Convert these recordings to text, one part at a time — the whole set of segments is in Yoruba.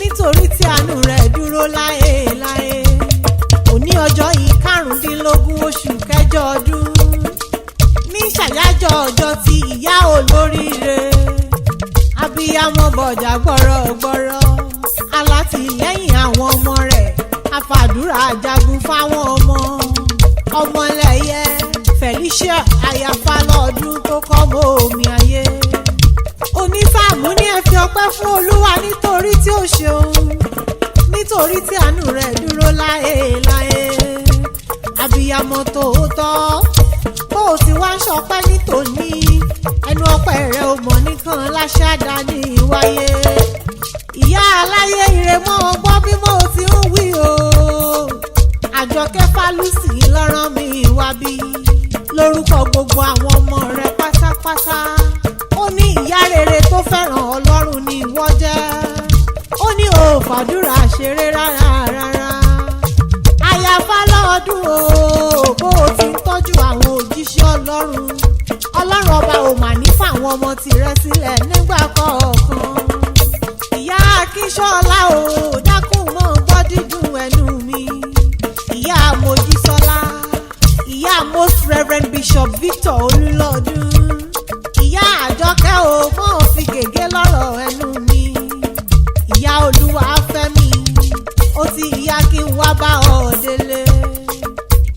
nítorí tí àánú rẹ̀ dúró láéláé. Òní ọjọ́ yìí 15 oṣù kẹjọ ọdún ní ṣàyájọ́ ọjọ́ tí ìyá olóríire abiyamọ bọ̀jà gbọ̀rọ̀gbọ̀rọ̀ alátìlẹ́yìn àwọn ọmọ rẹ̀ afàdúrà jagun fáwọn ọmọlẹ́yẹ Felicia Ayafalọ́dún tó kọ́ mọ́ omi ayé. Onísáàmù ní ẹ fi ọpẹ́ fún Olúwa nítorí tí ó ṣeun, nítorí tí àánú rẹ̀ dúró láéláé. Abiyamọ tòótọ́ bó o sì wá ń ṣọpẹ́ ní tòní, ẹnu ọpẹ́ rẹ̀ ò mọ̀ nìkan láṣáda ní wáyé. Ìyá aláyé ire mọ́ ọgbọ́n bí mo ti ń wí o. Àjọkẹ́ Fálùsì lọ́rán mi wá bí lórúkọ gbogbo àwọn ọmọ rẹ̀ pátápátá. Ó ní ìyá rere tó fẹ́ràn Ọlọ́run ni ìwọ jẹ́. Ó ní o fàdúrà ṣeré rárá. Ayafalọ́dún o, bó o ti ń tọ́jú àwọn òjíṣẹ́ Ọlọ́run. Ọlọ́run ọba ò mà ní fáwọn ọmọ tirẹ̀ sílẹ̀ nígbà kọ̀ọ̀kan. Ìyá Akínsọ́lá o, dákun mọ́ gbọ́ dídùn ẹnu mi. Ìyá Mojísọ́lá, ìyá Most Reverend Bishop Victor Olúlọ́dún. Ìyá Àjọkẹ́ o, mọ́ fi gègé lọ́rọ̀ ẹnu mi. Ìyá Olúwafẹ́mi, ó ti ìyá kí n wá bá ọ délé.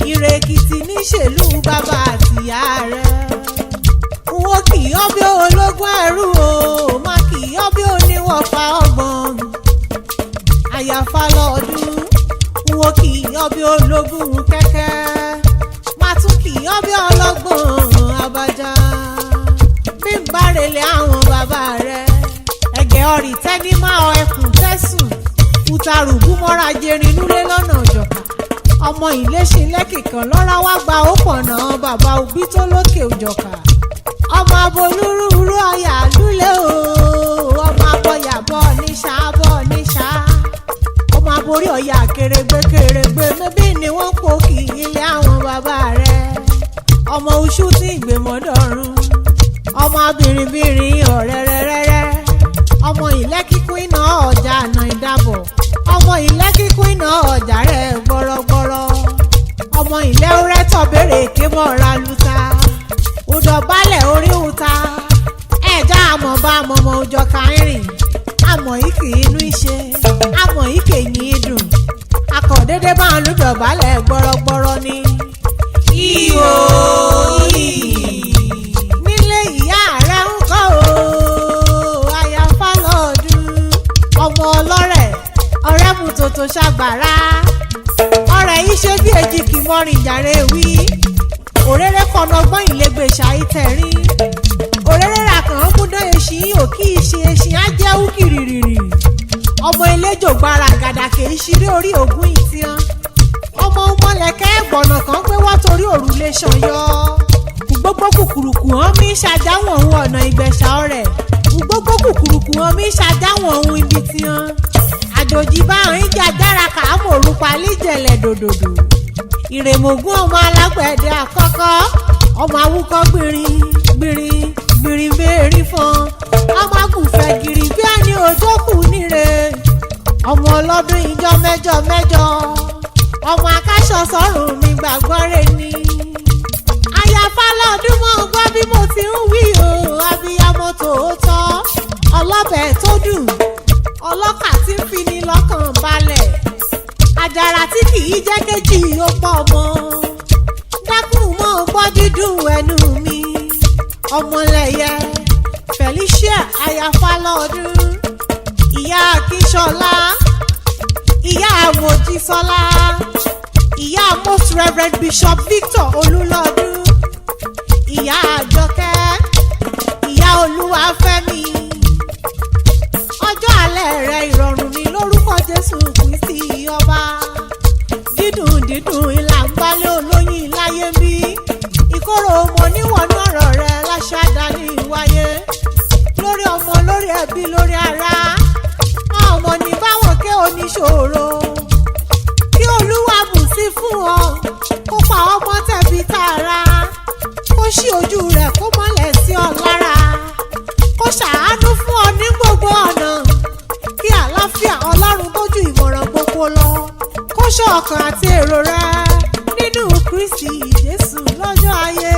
Ire-Ekiti níṣèlú bàbá àtìyá rẹ̀. Wọ́n kì í ọ́ bí ológun ẹrú o, má kì í ọ́ bí oníwọ̀fà ọgbọ̀n. Ayafalọ́dún, wọ́n kì í ọ́ bí ológun kẹ́kẹ́, má tún kì í ọ́ bí ọlọ́gbọ̀n abájá. Bí n bá relé àwọn bàbá rẹ̀, ẹ̀gẹ́ ọ̀rì tẹ́ni máa ọ ẹkùn tẹ́sùn. Utarùbú mọ́ra jẹrin núlé lọ́nà Ìjọ̀ká. Ọmọ ìléṣin lẹ́kìkan lọ́ra wá gba òpọ̀nà bàbá òbí tó lókè Ìjọ̀ká. Ọmọ abolúrúurú ọ̀yà lúlé o, ọmọ abọ́yàbọ̀ níṣà. Ọmọ aborí ọ̀yà kèrègbè mébí ni wọ́n pò kí ilé àwọn bàbá rẹ̀. Ọmọ oṣù tí ìgbèmọ̀dọ̀rùn, ọmọ abìrìnbìrìn ọ̀rẹ́rẹ́rẹ́rẹ́. Ọmọ ìlẹ́kíkún iná ọjà àná ìdábọ̀, ọmọ ìlẹ́kíkún iná ọjà rẹ̀ gbọ́rọ́gbọ́rọ́. Ọmọ ilẹ̀ orẹ́ tọ̀bẹ̀rẹ̀ èké mọ́ra lùtà, òdọ̀bálẹ̀ orí uta. Ẹ̀já àmọ̀bá àmọ̀mọ̀ Ìjọ̀ká rìn, àmọ̀ ìkì inú iṣẹ́, àmọ̀ ìkè yín dùn. Akọ̀dédé bá ń lùdọ̀bálẹ̀ gbọ́rọ́gbọ́rọ́ ni. Ihò nílé ìyá rẹ̀ ń kọ́ o. Ọmọ ọlọ́rẹ̀ ọ̀rẹ́ mu tòtò ṣàgbàrá. Ọ̀rẹ́ yìí ṣe bí èjì kì mọ́rin jàre wí. Òréré kọ̀nàgbọ́n ìlégbè ṣàìtẹ̀rín. Òréré rà kàn án múdán èṣì òkì ìṣe èṣì á jẹ́ wúkìrìrì. Ọmọ eléjò gbára gàdà kì í ṣeré orí ògún ìtìyàn. Ọmọ ọmọlẹ̀kẹ́ ẹ̀gbọ̀nà kan pé wọ́n torí òrùlé ṣàn yọ. Gbogbo kùkùrùkù hàn mí ṣàjáwọ̀n ohun ọ̀nà ìgbẹ̀ṣà ọ̀rẹ́. Gbogbo kùkùrùkù hàn mí ṣàjáwọ̀n ohun ibi tiyan. Àjòjì bá hàn ń jà dára kàámù òrùpa líjẹ̀lẹ̀ dòdòdò. Ìrèmọ̀gún ọmọ alágbẹ̀dẹ àkọ́kọ́, ọmọ awúkọ́ gbìrìn bẹ́ẹ̀rín fọn. Ọmọ agùnfẹ̀ gìrì bí ẹni òjòkù níre. Ọmọ ọlọ́dún ìjọ mẹ́jọ. Ọmọ akáṣọ sọ́rùn mi gbàgbọ́ rẹ̀ ni. Ayafalọ́dún mọ́ gbọ́ bí mo ti ń wí o. Abiyamọ tòótọ́, ọlọ́bẹ̀ tó dùn, ọlọ́kà tí ń fini lọ́kàn balẹ̀. Àjàrà tí kì í jẹ́ kéjì ó pọ̀ mọ́. Dákun mọ́ gbọ́ dídùn ẹnu mi. Ọmọlẹ́yẹ Felicia Ayafalọ́dún, ìyá Akínsọ́lá, ìyá Mojísọ́lá, ìyá Most Reverend Bishop Victor Olúlọ́dún, ìyá Àjọkẹ́, ìyá Olúwafẹ́mi. Ọjọ́ alẹ́ rẹ̀ ìrọ̀rùn ni lórúkọ Jésù Kristi ọba. Dídùn ìlà ń bálé olóyin láyé bí. Ìkorò ọmọ níwọ̀nú ọ̀rọ̀ rẹ̀ láṣáda ní ìwáyé. Lórí ọmọ, lórí ẹbí, lórí ará. Ọmọ ní báwọn ké oníṣòro. Kí Olúwa bù sí fún ọ, kó pa ọmọ tẹ̀bí tààrà. Kó ṣí ojú rẹ̀ kó mọ́lẹ̀ sí ọ lára. Kó ṣàánú fún ọ ní gbogbo ọ̀nà. Kí àlá ọkàn àti èrò rẹ nínú Kristi Jésù lọ́jọ́ ayé.